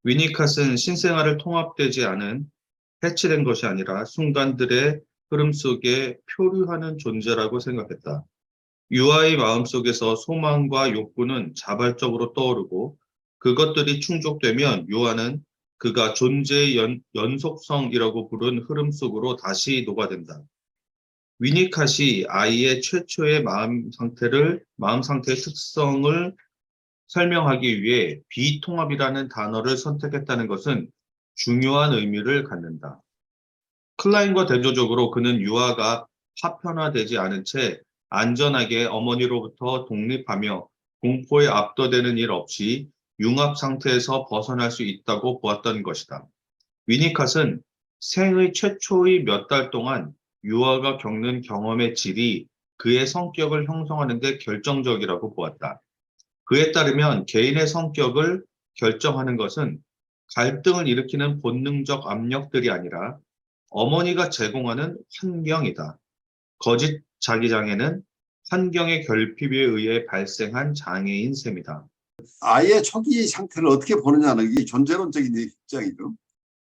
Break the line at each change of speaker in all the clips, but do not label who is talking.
위니캇은 신생아를 통합되지 않은 해체된 것이 아니라 순간들의 흐름 속에 표류하는 존재라고 생각했다. 유아의 마음속에서 소망과 욕구는 자발적으로 떠오르고 그것들이 충족되면 유아는 그가 존재의 연속성이라고 부른 흐름 속으로 다시 녹아든다. 위니캇이 아이의 최초의 마음 상태의 특성을 설명하기 위해 비통합이라는 단어를 선택했다는 것은 중요한 의미를 갖는다. 클라인과 대조적으로 그는 유아가 파편화되지 않은 채 안전하게 어머니로부터 독립하며 공포에 압도되는 일 없이 융합 상태에서 벗어날 수 있다고 보았던 것이다. 위니캇은 생의 최초의 몇 달 동안 유아가 겪는 경험의 질이 그의 성격을 형성하는 데 결정적이라고 보았다. 그에 따르면 개인의 성격을 결정하는 것은 갈등을 일으키는 본능적 압력들이 아니라 어머니가 제공하는 환경이다. 거짓 자기장애는 환경의 결핍에 의해 발생한 장애인 셈이다.
아이의 초기 상태를 어떻게 보느냐는 게 존재론적인 입장이죠.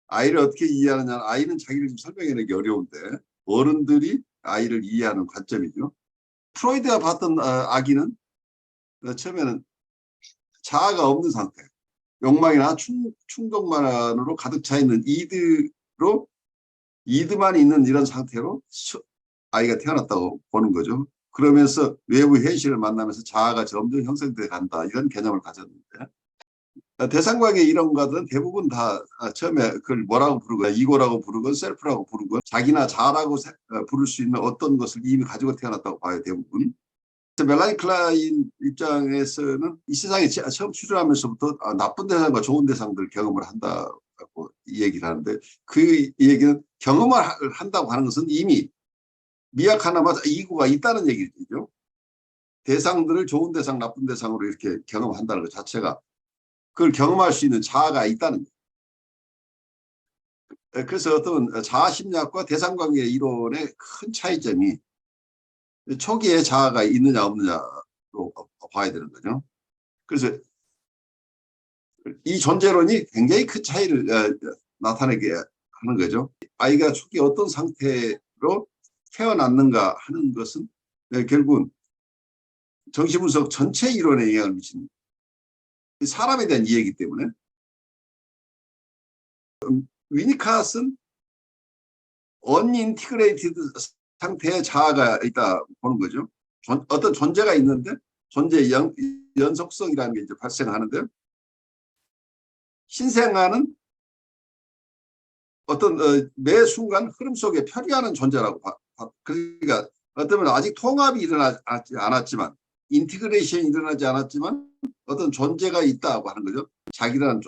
아이를 어떻게 이해하느냐, 아이는 자기를 좀 설명해내기 어려운데 어른들이 아이를 이해하는 관점이죠. 프로이드가 봤던 아기는 처음에는 자아가 없는 상태, 욕망이나 충동만으로 가득 차 있는 이드만 있는 이런 상태로 아이가 태어났다고 보는 거죠. 그러면서 외부 현실을 만나면서 자아가 점점 형성돼 간다, 이런 개념을 가졌는데, 대상관계 이론가들은 대부분 다 처음에 그걸 뭐라고 부르건 이고라고 부르건 셀프라고 부르건 자기나 자라고 부를 수 있는 어떤 것을 이미 가지고 태어났다고 봐요, 대부분. 멜라니 클라인 입장에서는 이 세상에 처음 출현하면서부터 나쁜 대상과 좋은 대상들 경험을 한다고 이 얘기를 하는데, 그 얘기는 경험을 한다고 하는 것은 이미 미약 하나마다 이고가 있다는 얘기죠. 대상들을 좋은 대상, 나쁜 대상으로 이렇게 경험한다는 것 자체가 그걸 경험할 수 있는 자아가 있다는 거예요. 그래서 어떤 자아심리학과 대상관계 이론의 큰 차이점이 초기에 자아가 있느냐 없느냐로 봐야 되는 거죠. 그래서 이 존재론이 굉장히 큰 차이를 나타내게 하는 거죠. 아이가 초기 어떤 상태로 태어났는가 하는 것은 결국은 정신분석 전체 이론에 영향을 미치는 사람에 대한 이해이기 때문에, 위니캇은 언인티그레이티드 상태의 자아가 있다 보는 거죠. 어떤 존재가 있는데 존재의 연속성이라는 게 이제 발생하는데, 신생아는 어떤 매 순간 흐름 속에 표류하는 존재라고 그러니까 어쩌면 아직 통합이 일어나지 않았지만, 인티그레이션이 일어나지 않았지만 어떤 존재가 있다고 하는 거죠. 자기라는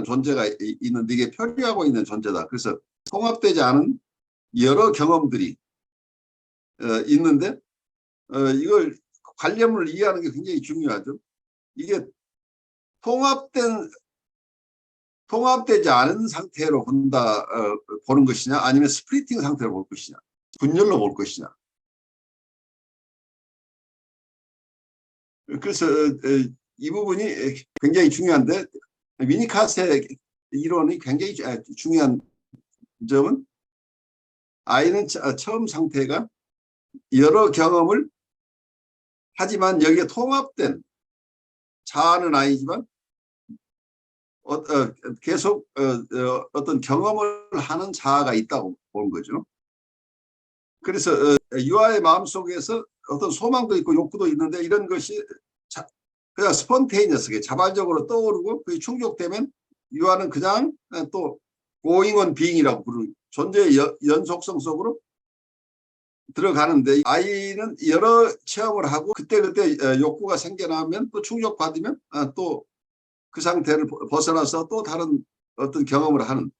존재가 있는데 이게 표류하고 있는 존재다. 그래서 통합되지 않은 여러 경험들이 있는데 이걸 관념을 이해하는 게 굉장히 중요하죠. 이게 통합되지 않은 상태로 보는 것이냐, 아니면 스플리팅 상태로 볼 것이냐, 분열로 볼 것이냐. 그래서 이 부분이 굉장히 중요한데, 위니캇의 이론이 굉장히 중요한 점은 아이는 처음 상태가 여러 경험을 하지만 여기에 통합된 자아는 아니지만 계속 어떤 경험을 하는 자아가 있다고 보는 거죠. 그래서 유아의 마음속에서 어떤 소망도 있고 욕구도 있는데 이런 것이 그냥 스폰테이니어스하게 자발적으로 떠오르고 그게 충족되면 유아는 그냥 또 going on being이라고 부르는 존재의 연속성 속으로 들어가는데, 아이는 여러 체험을 하고 그때그때 욕구가 생겨나면 또 충족받으면 또 그 상태를 벗어나서 또 다른 어떤 경험을 하는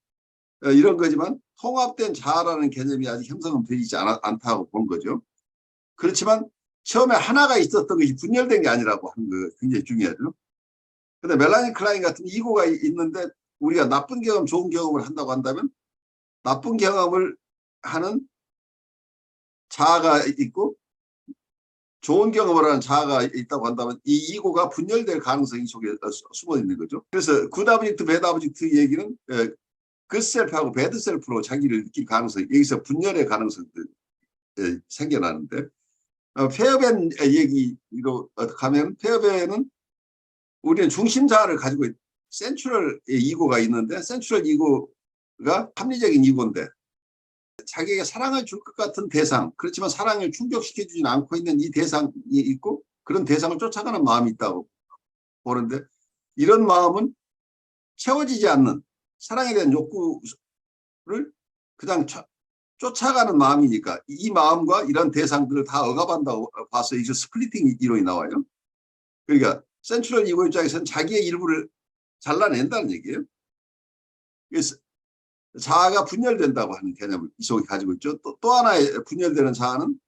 이런 거지만, 통합된 자아라는 개념이 아직 형성은 되지 않다고 본 거죠. 그렇지만 처음에 하나가 있었던 것이 분열된 게 아니라고 하는 거 굉장히 중요하죠. 근데 멜라니 클라인 같은 이고가 있는데 우리가 나쁜 경험, 좋은 경험을 한다고 한다면 나쁜 경험을 하는 자아가 있고 좋은 경험을 하는 자아가 있다고 한다면 이 이고가 분열될 가능성이 속에 숨어 있는 거죠. 그래서 굿 아브젝트, 배드 아브젝트 얘기는 굿 셀프하고 배드 셀프로 자기를 느낄 가능성이 여기서 분열의 가능성들이 생겨나는데 페어벤 얘기로 가면 페어벤은 우리는 중심 자아를 가지고 센트럴 이고가 있는데 센트럴 이고가 합리적인 이고인데 자기에게 사랑을 줄 것 같은 대상, 그렇지만 사랑을 충족시켜주지 않고 있는 이 대상이 있고 그런 대상을 쫓아가는 마음이 있다고 보는데 이런 마음은 채워지지 않는 사랑에 대한 욕구를 그냥 쫓아가는 마음이니까 이 마음과 이런 대상들을 다 억압한다고 봐서 이제 스플리팅 이론이 나와요. 그러니까 센트럴 이고 입장에서는 자기의 일부를 잘라낸다는 얘기예요. 그래서 자아가 분열된다고 하는 개념을 이 속에 가지고 있죠. 또 하나의 분열되는 자아는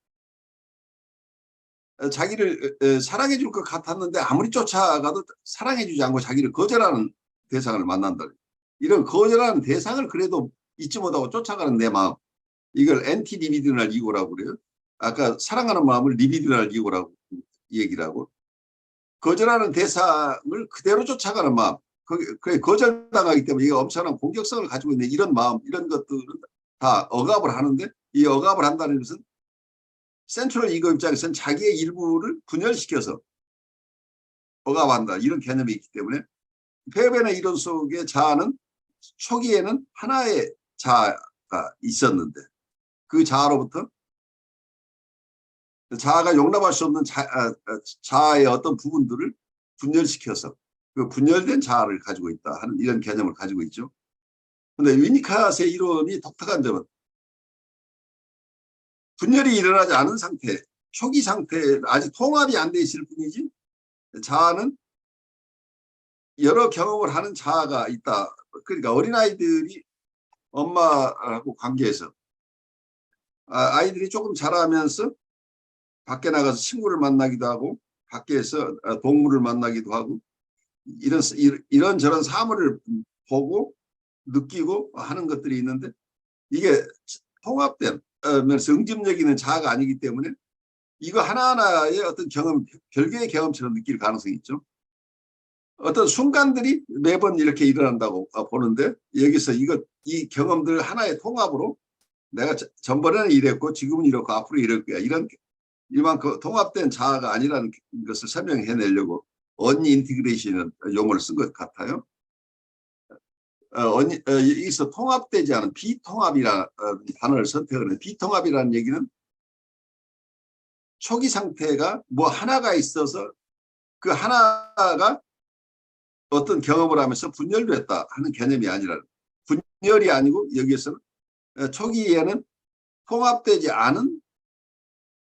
자기를 사랑해 줄 것 같았는데 아무리 쫓아가도 사랑해 주지 않고 자기를 거절하는 대상을 만난다. 이런 거절하는 대상을 그래도 잊지 못하고 쫓아가는 내 마음. 이걸 엔티 리비디널 이고라고 그래요. 아까 사랑하는 마음을 리비디널 이고라고 얘기를 하고 거절하는 대상을 그대로 쫓아가는 마음. 거절당하기 때문에 이게 엄청난 공격성을 가지고 있는 이런 마음, 이런 것들은 다 억압을 하는데 이 억압을 한다는 것은 센트럴 이고 입장에서는 자기의 일부를 분열시켜서 억압한다. 이런 개념이 있기 때문에 페어벤의 이론 속의 자아는 초기에는 하나의 자아가 있었는데 그 자아로부터 자아가 용납할 수 없는 자아의 어떤 부분들을 분열시켜서 그 분열된 자아를 가지고 있다 하는 이런 개념을 가지고 있죠. 그런데 위니캇의 이론이 독특한 점은 분열이 일어나지 않은 상태, 초기 상태, 아직 통합이 안 돼 있을 뿐이지 자아는 여러 경험을 하는 자아가 있다. 그러니까 어린아이들이 엄마하고 관계에서 아이들이 조금 자라면서 밖에 나가서 친구를 만나기도 하고 밖에서 동물을 만나기도 하고 이런저런 사물을 보고 느끼고 하는 것들이 있는데 이게 통합되면서 응집력 있는 자아가 아니기 때문에 이거 하나하나의 어떤 경험, 별개의 경험처럼 느낄 가능성이 있죠. 어떤 순간들이 매번 이렇게 일어난다고 보는데 여기서 이 경험들 하나의 통합으로 내가 전번에는 이랬고 지금은 이렇고 앞으로 이럴 거야. 이만큼 통합된 자아가 아니라는 것을 설명해내려고 언인티그레이션 용어를 쓴 것 같아요. 여기서 통합되지 않은 비통합이라는 단어를 선택을 해. 비통합이라는 얘기는 초기 상태가 뭐 하나가 있어서 그 하나가 어떤 경험을 하면서 분열됐다 하는 개념이 아니라 분열이 아니고 여기에서는 초기에는 통합되지 않은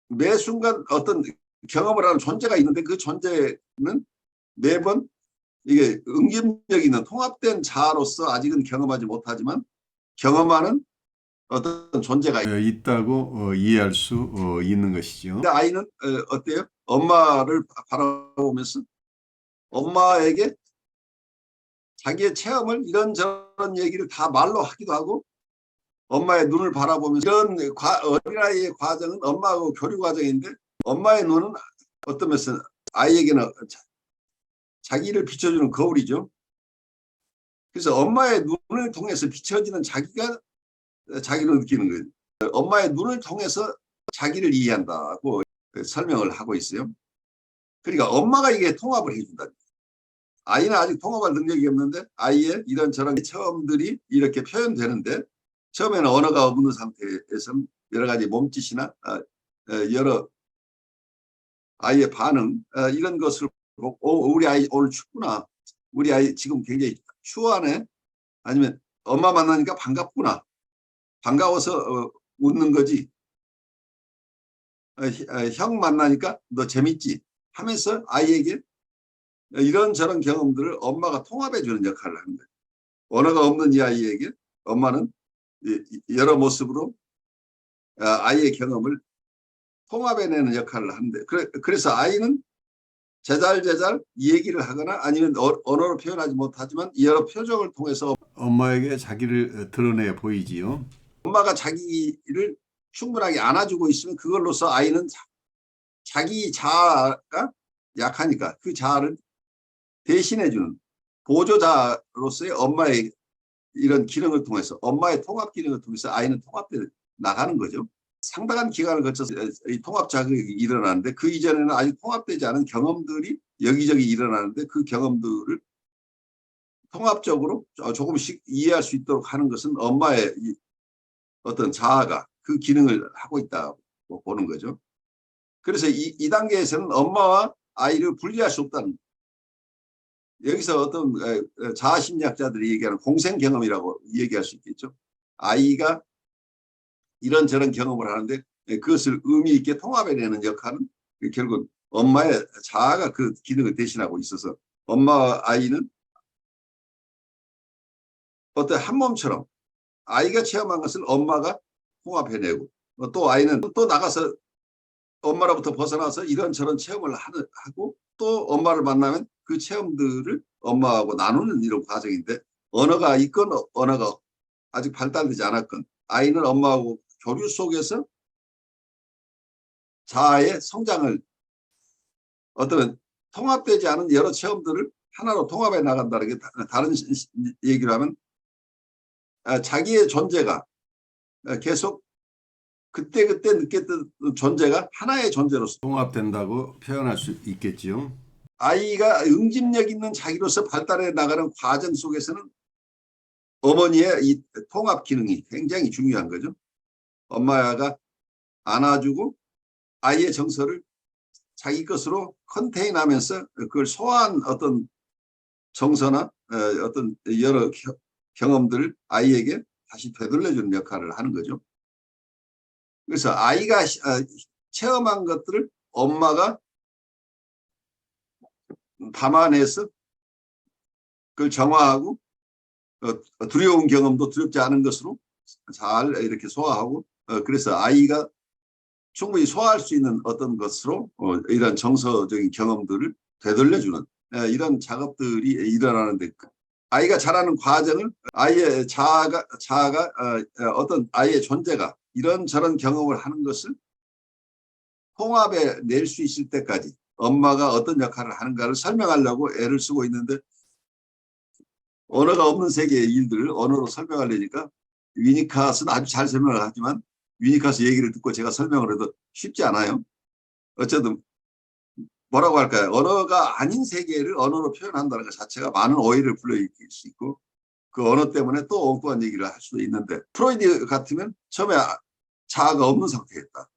매 순간 어떤 경험을 하는 존재가 있는데 그 존재는 매번 이게 응집력 있는 통합된 자아로서 아직은 경험하지 못하지만 경험하는 어떤 존재가
있다고 이해할 수 있는 것이죠.
근데 아이는 어때요? 엄마를 바라보면서 엄마에게 자기의 체험을 이런저런 얘기를 다 말로 하기도 하고 엄마의 눈을 바라보면서 이런 어린아이의 과정은 엄마하고 교류 과정인데 엄마의 눈은 어떤 면에서 아이에게는 자기를 비춰주는 거울이죠. 그래서 엄마의 눈을 통해서 비춰지는 자기가 자기를 느끼는 거예요. 엄마의 눈을 통해서 자기를 이해한다고 설명을 하고 있어요. 그러니까 엄마가 이게 통합을 해준다. 아이는 아직 통합할 능력이 없는데 아이의 이런저런 체험들이 이렇게 표현되는데 처음에는 언어가 없는 상태에서 여러 가지 몸짓이나 여러 아이의 반응 이런 것을 보고 우리 아이 오늘 춥구나. 우리 아이 지금 굉장히 추워하네. 아니면 엄마 만나니까 반갑구나. 반가워서 웃는 거지. 형 만나니까 너 재밌지 하면서 아이에게 이런저런 경험들을 엄마가 통합해 주는 역할을 하는 거예요. 언어가 없는 이 아이에게 엄마는 여러 모습으로 아이의 경험을 통합해내는 역할을 하는데 그래서 아이는 제잘제잘 이 얘기를 하거나 아니면 언어로 표현하지 못하지만 여러 표정을 통해서
엄마에게 자기를 드러내 보이지요.
엄마가 자기를 충분하게 안아주고 있으면 그걸로서 아이는 자기 자아가 약하니까 그 자아를 대신해주는 보조자로서의 엄마의 이런 기능을 통해서, 엄마의 통합 기능을 통해서 아이는 통합돼 나가는 거죠. 상당한 기간을 거쳐서 이 통합 자극이 일어나는데, 그 이전에는 아직 통합되지 않은 경험들이 여기저기 일어나는데, 그 경험들을 통합적으로 조금씩 이해할 수 있도록 하는 것은 엄마의 어떤 자아가 그 기능을 하고 있다고 보는 거죠. 그래서 이 단계에서는 엄마와 아이를 분리할 수 없다는, 여기서 어떤 자아심리학자들이 얘기하는 공생 경험이라고 얘기할 수 있겠죠. 아이가 이런저런 경험을 하는데 그것을 의미 있게 통합해내는 역할은 결국 엄마의 자아가 그 기능을 대신하고 있어서, 엄마와 아이는 어떤 한 몸처럼 아이가 체험한 것을 엄마가 통합해내고, 또 아이는 또 나가서 엄마로부터 벗어나서 이런저런 체험을 하고, 또 엄마를 만나면 그 체험들을 엄마하고 나누는 이런 과정인데, 언어가 있건 언어가 아직 발달되지 않았건 아이는 엄마하고 교류 속에서 자아의 성장을, 어떤 통합되지 않은 여러 체험들을 하나로 통합해 나간다는 게, 다른 얘기를 하면 자기의 존재가 계속 그때그때 느꼈던 존재가 하나의 존재로서
통합된다고 표현할 수 있겠지요.
아이가 응집력 있는 자기로서 발달해 나가는 과정 속에서는 어머니의 이 통합 기능이 굉장히 중요한 거죠. 엄마가 안아주고 아이의 정서를 자기 것으로 컨테인하면서 그걸 소화한 어떤 정서나 어떤 여러 경험들을 아이에게 다시 되돌려주는 역할을 하는 거죠. 그래서 아이가 체험한 것들을 엄마가 담아내서 그걸 정화하고, 두려운 경험도 두렵지 않은 것으로 잘 이렇게 소화하고, 그래서 아이가 충분히 소화할 수 있는 어떤 것으로 이런 정서적인 경험들을 되돌려주는 이런 작업들이 일어나는데, 아이가 자라는 과정을 아이의 자아가 어떤 아이의 존재가 이런저런 경험을 하는 것을 통합해 낼 수 있을 때까지 엄마가 어떤 역할을 하는가를 설명하려고 애를 쓰고 있는데, 언어가 없는 세계의 일들을 언어로 설명하려니까, 위니캇은 아주 잘 설명을 하지만 위니캇 얘기를 듣고 제가 설명을 해도 쉽지 않아요. 어쨌든 뭐라고 할까요? 언어가 아닌 세계를 언어로 표현한다는 것 자체가 많은 오해를 불러일으킬 수 있고, 그 언어 때문에 또 엉뚱한 얘기를 할 수도 있는데, 프로이드 같으면 처음에 자아가 없는 상태였다,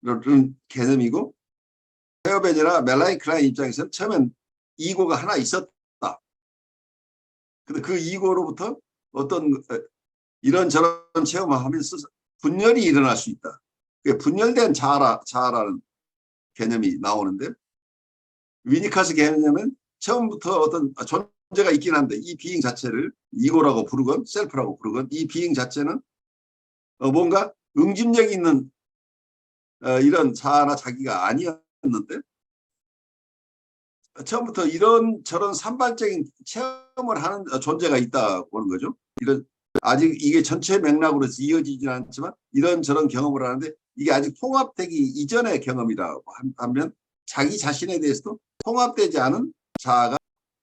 이런 개념이고, 헤어벤이나 멜라니 클라인 입장에서는 처음엔 이고가 하나 있었다. 근데 그 이고로부터 어떤 이런저런 체험을 하면서 분열이 일어날 수 있다. 분열된 자아라는 개념이 나오는데, 위니카스 개념은 처음부터 어떤 존재가 있긴 한데, 이 비잉 자체를 이고라고 부르건 셀프라고 부르건, 이 비잉 자체는 뭔가 응집력 있는 이런 자아나 자기가 아니었는데, 처음부터 이런 저런 산발적인 체험을 하는 존재가 있다 보는 거죠. 이런, 아직 이게 전체 맥락으로 이어지지는 않지만 이런저런 경험을 하는데, 이게 아직 통합되기 이전의 경험이라고 하면, 자기 자신에 대해서도 통합되지 않은 자아가,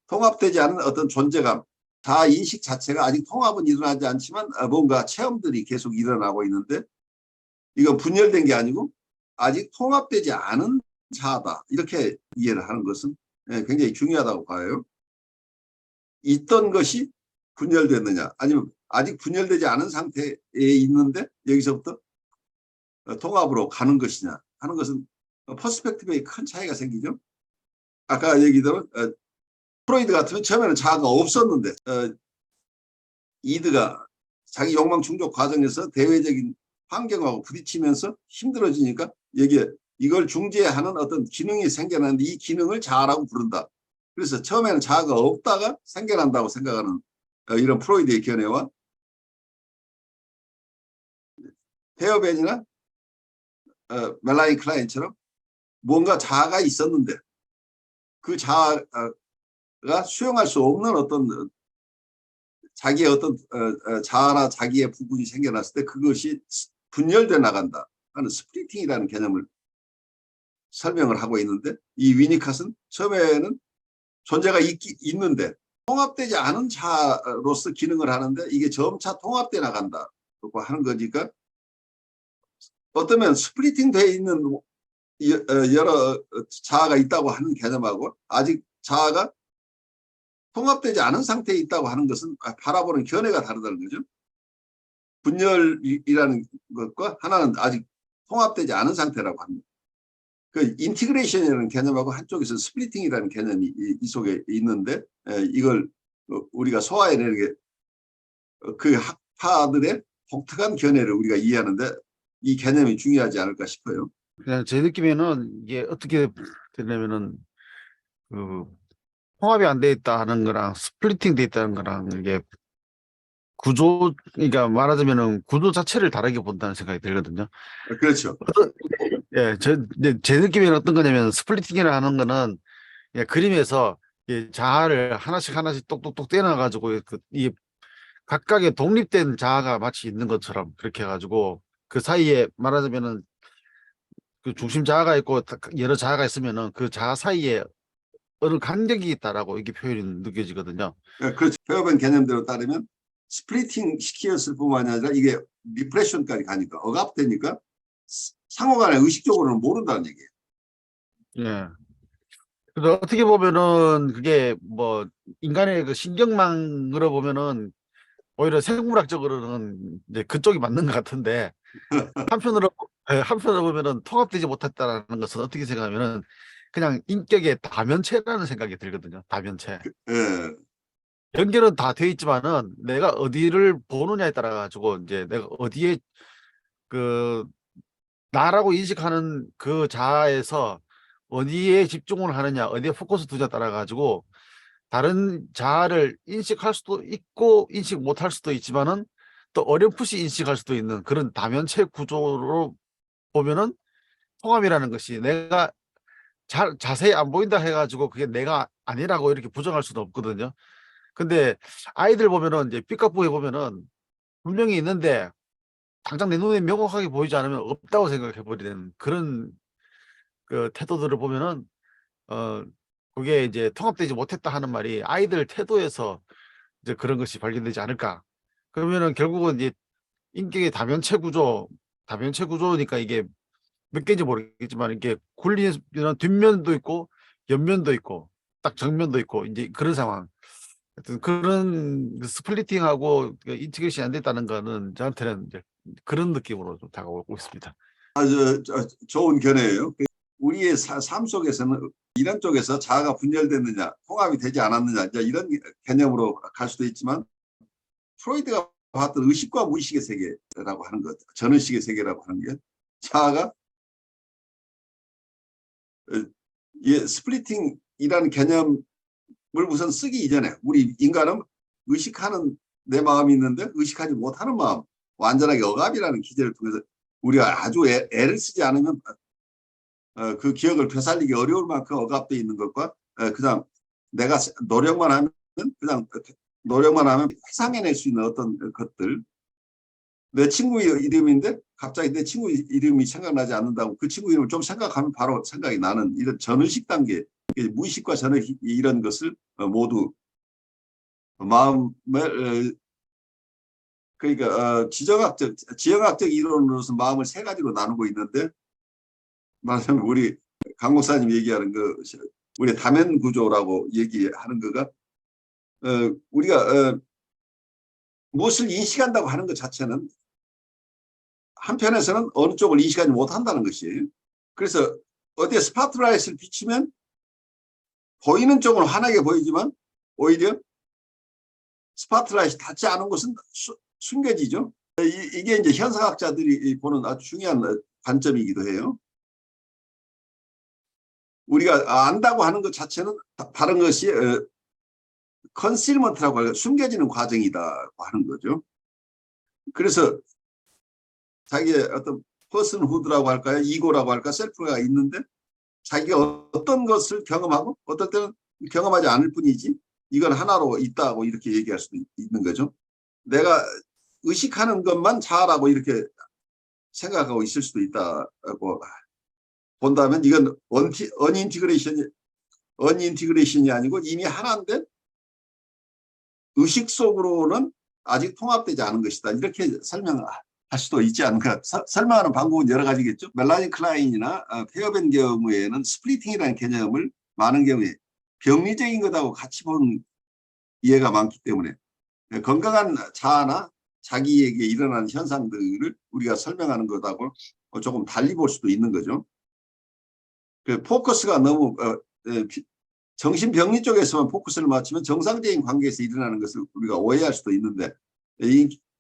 통합되지 않은 어떤 존재감, 자아 인식 자체가 아직 통합은 일어나지 않지만 뭔가 체험들이 계속 일어나고 있는데, 이건 분열된 게 아니고 아직 통합되지 않은 자아다, 이렇게 이해를 하는 것은 굉장히 중요하다고 봐요. 있던 것이 분열됐느냐, 아니면 아직 분열되지 않은 상태에 있는데 여기서부터 통합으로 가는 것이냐 하는 것은 퍼스펙티브에 큰 차이가 생기죠. 아까 얘기대로 프로이드 같으면 처음에는 자아가 없었는데, 이드가 자기 욕망 충족 과정에서 대외적인 환경하고 부딪히면서 힘들어지니까 여기에 이걸 중재하는 어떤 기능이 생겨나는데, 이 기능을 자아라고 부른다. 그래서 처음에는 자아가 없다가 생겨난다고 생각하는 이런 프로이드의 견해와, 헤어벤이나 멜라니 클라인처럼 뭔가 자아가 있었는데 그 자아가 수용할 수 없는 어떤 자기의 어떤 자아나 자기의 부분이 생겨났을 때 그것이 분열돼 나간다 하는 스플리팅이라는 개념을 설명을 하고 있는데 이 위니캇은 처음에는 존재가 있는데 통합되지 않은 자로서 기능을 하는데 이게 점차 통합돼 나간다고 하는 거니까 어쩌면 스플리팅 돼 있는 여러 자아가 있다고 하는 개념하고 아직 자아가 통합되지 않은 상태에 있다고 하는 것은 바라보는 견해가 다르다는 거죠. 분열이라는 것과 하나는 아직 통합되지 않은 상태라고 합니다. 그 인티그레이션이라는 개념하고 한쪽에서 스플리팅이라는 개념이 이 속에 있는데 이걸 우리가 소화해내는 게 그 학파들의 독특한 견해를 우리가 이해하는데 이 개념이 중요하지 않을까 싶어요.
그냥 제 느낌에는 이게 어떻게 되냐면은 그 통합이 안 돼 있다 하는 거랑 스플리팅 돼 있다는 거랑 이게 구조, 그러니까 말하자면은 구조 자체를 다르게 본다는 생각이 들거든요.
그렇죠.
예, 제 느낌에는 어떤 거냐면 스플리팅이라 하는 거는 예, 그림에서 이 자아를 하나씩 똑똑똑 떼어놔가지고 이 각각의 독립된 자아가 마치 있는 것처럼 그렇게 해가지고 그 사이에 말하자면은 그 중심 자아가 있고 여러 자아가 있으면은 그 자아 사이에 어느 간격이 있다라고 이게 표현이 느껴지거든요.
그렇죠. 배워본 개념대로 따르면 스플리팅 시켰을 뿐만이 아니라 이게 리프레션까지 가니까 억압되니까 상호간에 의식적으로는 모른다는 얘기예요.
예. 그래서 어떻게 보면은 그게 뭐 인간의 그 신경망으로 보면은 오히려 생물학적으로는 이제 그쪽이 맞는 것 같은데 한편으로 보면은 통합되지 못했다라는 것은 어떻게 생각하면은 그냥 인격의 다면체라는 생각이 들거든요. 다면체.
예.
연결은 다 돼 있지만은 내가 어디를 보느냐에 따라 가지고 이제 내가 어디에 그 나라고 인식하는 그 자아에서 어디에 집중을 하느냐, 어디에 포커스 두냐에 따라 가지고 다른 자아를 인식할 수도 있고 인식 못할 수도 있지만은 또 어렴풋이 인식할 수도 있는 그런 다면체 구조로 보면은 통합이라는 것이 내가 자세히 안 보인다 해가지고 그게 내가 아니라고 이렇게 부정할 수는 없거든요. 근데 아이들 보면은 이제 삐까부에 보면은 분명히 있는데 당장 내 눈에 명확하게 보이지 않으면 없다고 생각해 버리는 그런 그 태도들을 보면은 그게 이제 통합되지 못했다 하는 말이 아이들 태도에서 이제 그런 것이 발견되지 않을까. 그러면은 결국은 이제 인격의 다면체 구조니까 이게 몇 개인지 모르겠지만 이게 굴리는 뒷면도 있고 옆면도 있고 딱 정면도 있고 이제 그런 상황. 하여튼 그런 스플리팅하고 인티그레이션이 안 됐다는 거는 저한테는 이제 그런 느낌으로 좀 다가오고 있습니다.
아주 좋은 견해예요. 우리의 삶 속에서는 이런 쪽에서 자아가 분열됐느냐, 통합이 되지 않았느냐 이제 이런 개념으로 갈 수도 있지만 프로이드가 봤던 의식과 무의식의 세계라고 하는 것, 전의식의 세계라고 하는 게 자아가 스플리팅이라는 개념을 우선 쓰기 이전에 우리 인간은 의식하는 내 마음이 있는데 의식하지 못하는 마음, 완전하게 억압이라는 기제를 통해서 우리가 아주 애를 쓰지 않으면 그 기억을 되살리기 어려울 만큼 억압되어 있는 것과 그냥 내가 노력만 하면 회상해낼 수 있는 어떤 것들, 내 친구 이름인데 갑자기 내 친구 이름이 생각나지 않는다고 그 친구 이름을 좀 생각하면 바로 생각이 나는 이런 전의식 단계, 무의식과 전의식 이런 것을 모두 마음을 그러니까 지형학적 이론으로서 마음을 세 가지로 나누고 있는데 말하자면 우리 강 목사님 얘기하는 그 우리 다면 구조라고 얘기하는 거가 우리가 무엇을 인식한다고 하는 것 자체는 한편에서는 어느 쪽을 인식하지 못한다는 것이에요. 그래서 어디에 스파트라이트를 비치면 보이는 쪽은 환하게 보이지만 오히려 스파트라이트이 닿지 않은 곳은 숨겨지죠. 이게 이제 현상학자들이 보는 아주 중요한 관점이기도 해요. 우리가 안다고 하는 것 자체는 다른 것이 컨실먼트라고 하는 숨겨지는 과정이다고 하는 거죠. 그래서 자기의 어떤 퍼슨후드라고 할까요? 이고라고 할까? 셀프가 있는데 자기가 어떤 것을 경험하고 어떨 때는 경험하지 않을 뿐이지 이건 하나로 있다고 이렇게 얘기할 수도 있는 거죠. 내가 의식하는 것만 자아라고 이렇게 생각하고 있을 수도 있다고 본다면 이건 언인티그레이션이 아니고 이미 하나인데 의식 속으로는 아직 통합되지 않은 것이다. 이렇게 설명할 수도 있지 않을까. 설명하는 방법은 여러 가지겠죠. 멜라니 클라인이나 페어벤 경우에는 스플리팅이라는 개념을 많은 경우에 병리적인 것하고 같이 보는 이해가 많기 때문에 건강한 자아나 자기에게 일어나는 현상들을 우리가 설명하는 것하고 조금 달리 볼 수도 있는 거죠. 그 포커스가 너무 정신병리 쪽에서만 포커스를 맞추면 정상적인 관계에서 일어나는 것을 우리가 오해할 수도 있는데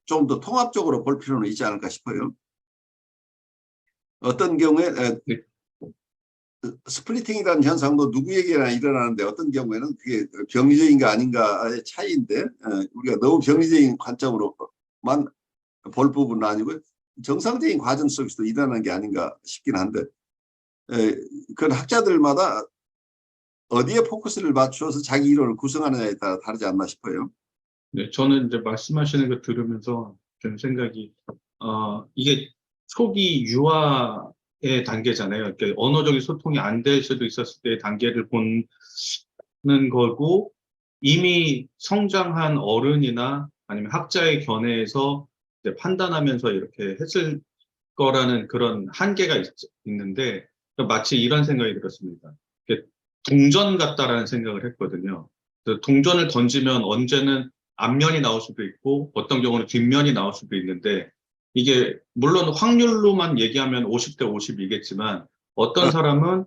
좀 더 통합적으로 볼 필요는 있지 않을까 싶어요. 어떤 경우에 스플리팅이라는 현상도 누구에게나 일어나는데 어떤 경우에는 그게 병리적인가 아닌가의 차이인데 우리가 너무 병리적인 관점으로만 볼 부분은 아니고 정상적인 과정 속에서도 일어나는 게 아닌가 싶긴 한데 그건 학자들마다 어디에 포커스를 맞추어서 자기 이론을 구성하느냐에 따라 다르지 않나 싶어요.
네, 저는 이제 말씀하시는 거 들으면서 든 생각이, 이게 초기 유아의 단계잖아요. 그러니까 언어적인 소통이 안 될 수도 있었을 때의 단계를 보는 거고, 이미 성장한 어른이나 아니면 학자의 견해에서 이제 판단하면서 이렇게 했을 거라는 그런 한계가 있는데, 마치 이런 생각이 들었습니다. 동전 같다라는 생각을 했거든요. 동전을 던지면 언제는 앞면이 나올 수도 있고 어떤 경우는 뒷면이 나올 수도 있는데 이게 물론 확률로만 얘기하면 50대 50이겠지만 어떤 사람은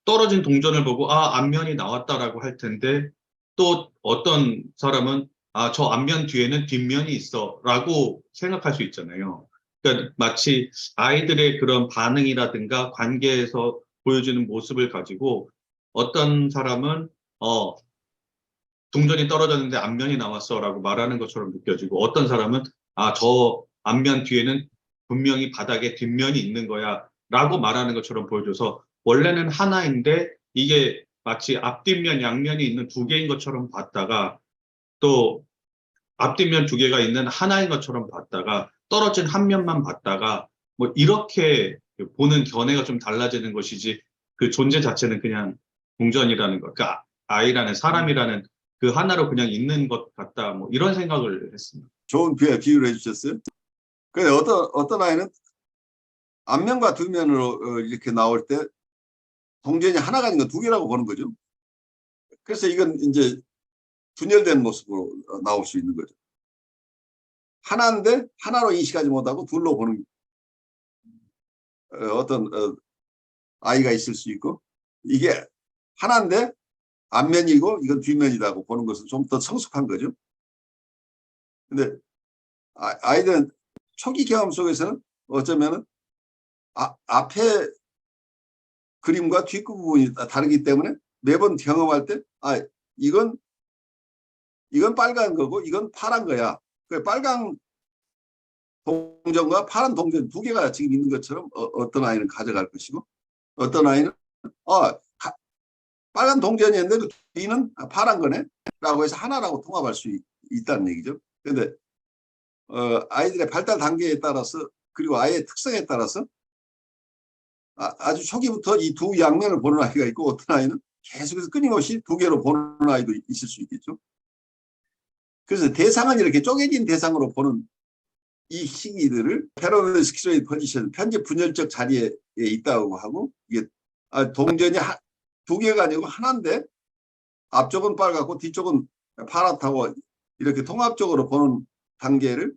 떨어진 동전을 보고 앞면이 나왔다라고 할 텐데 또 어떤 사람은 저 앞면 뒤에는 뒷면이 있어라고 생각할 수 있잖아요. 그러니까 마치 아이들의 그런 반응이라든가 관계에서 보여주는 모습을 가지고 어떤 사람은 동전이 떨어졌는데 앞면이 나왔어라고 말하는 것처럼 느껴지고 어떤 사람은 저 앞면 뒤에는 분명히 바닥에 뒷면이 있는 거야라고 말하는 것처럼 보여줘서 원래는 하나인데 이게 마치 앞뒷면 양면이 있는 두 개인 것처럼 봤다가 또 앞뒷면 두 개가 있는 하나인 것처럼 봤다가 떨어진 한 면만 봤다가 뭐 이렇게 보는 견해가 좀 달라지는 것이지 그 존재 자체는 그냥 동전이라는 것, 그 아이라는 사람이라는 그 하나로 그냥 있는 것 같다. 뭐 이런 생각을 했습니다.
좋은 비유를 해주셨어요. 근데 어떤 아이는 앞면과 뒷면으로 이렇게 나올 때 동전이 하나가 아닌 거 두 개라고 보는 거죠. 그래서 이건 이제 분열된 모습으로 나올 수 있는 거죠. 하나인데 하나로 인식하지 못하고 둘로 보는 어떤 아이가 있을 수 있고 이게 하나인데 앞면이고 이건 뒷면이라고 보는 것은 좀 더 성숙한 거죠. 근데 아이들은 초기 경험 속에서는 어쩌면은 앞에 그림과 뒷부분이 다르기 때문에 매번 경험할 때 이건 빨간 거고 이건 파란 거야. 그 빨간 동전과 파란 동전 두 개가 지금 있는 것처럼 어떤 아이는 가져갈 것이고 어떤 아이는 빨간 동전이었는데 그 뒤는 파란 거네 라고 해서 하나라고 통합할 수 있다는 얘기죠. 그런데 아이들의 발달 단계에 따라서 그리고 아이의 특성에 따라서 아주 초기부터 이 두 양면을 보는 아이가 있고 어떤 아이는 계속해서 끊임없이 두 개로 보는 아이도 있을 수 있겠죠. 그래서 대상은 이렇게 쪼개진 대상으로 보는 이 시기들을 패러노이드 스키조이드 포지션, 편집 분열적 자리에 있다고 하고 이게 동전이 두 개가 아니고 하나인데 앞쪽은 빨갛고 뒤쪽은 파랗다고 이렇게 통합적으로 보는 단계를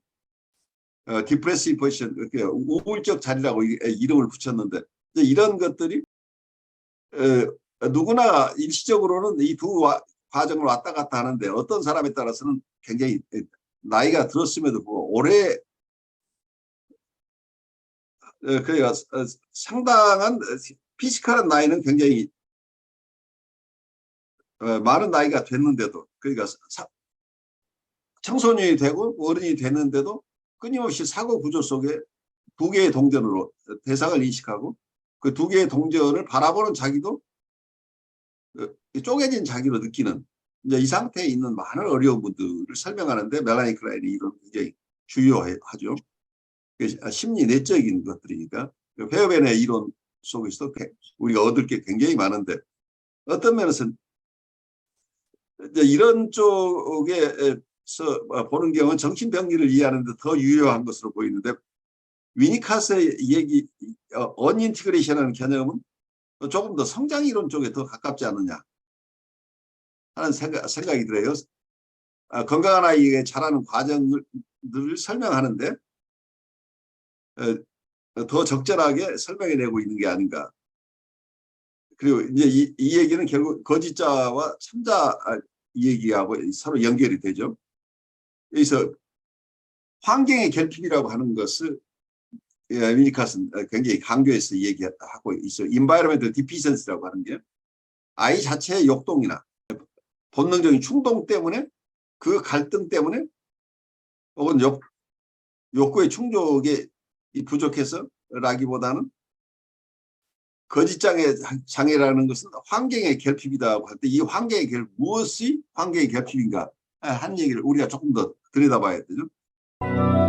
디프레시브 포지션, 이렇게 우울적 자리라고 이름을 붙였는데 이런 것들이 누구나 일시적으로는 이 두 과정을 왔다 갔다 하는데 어떤 사람에 따라서는 굉장히 나이가 들었음에도 불구하고 오래 그러니까 상당한 피지컬한 나이는 굉장히 많은 나이가 됐는데도 그러니까 청소년이 되고 어른이 됐는데도 끊임없이 사고 구조 속에 두 개의 동전으로 대상을 인식하고 그 두 개의 동전을 바라보는 자기도 쪼개진 자기로 느끼는 이제 이 상태에 있는 많은 어려운 분들을 설명하는데 멜라니 클라인이 이런 굉장히 주요하죠. 심리 내적인 것들이니까 페어벤의 이론 속에서도 우리가 얻을 게 굉장히 많은데 어떤 면에서 이제 이런 쪽에서 보는 경우는 정신병리를 이해하는 데 더 유효한 것으로 보이는데 위니카스의 얘기 언인티그레이션이라는 개념은 조금 더 성장이론 쪽에 더 가깝지 않느냐 하는 생각이 들어요. 건강한 아이에게 자라는 과정을 설명하는데 더 적절하게 설명해내고 있는 게 아닌가. 그리고 이제 이 얘기는 결국 거짓자와 참자 이 얘기하고 서로 연결이 되죠. 여기서 환경의 결핍이라고 하는 것을 위니카스는 굉장히 강조해서 얘기하고 있어요. environmental deficiency라고 하는 게 아이 자체의 욕동이나 본능적인 충동 때문에 그 갈등 때문에 혹은 욕구의 충족이 부족해서라기보다는 거짓장애라는 것은 환경의 결핍이다고 할 때 이 환경의 무엇이 환경의 결핍인가 하는 얘기를 우리가 조금 더 들여다봐야 되죠.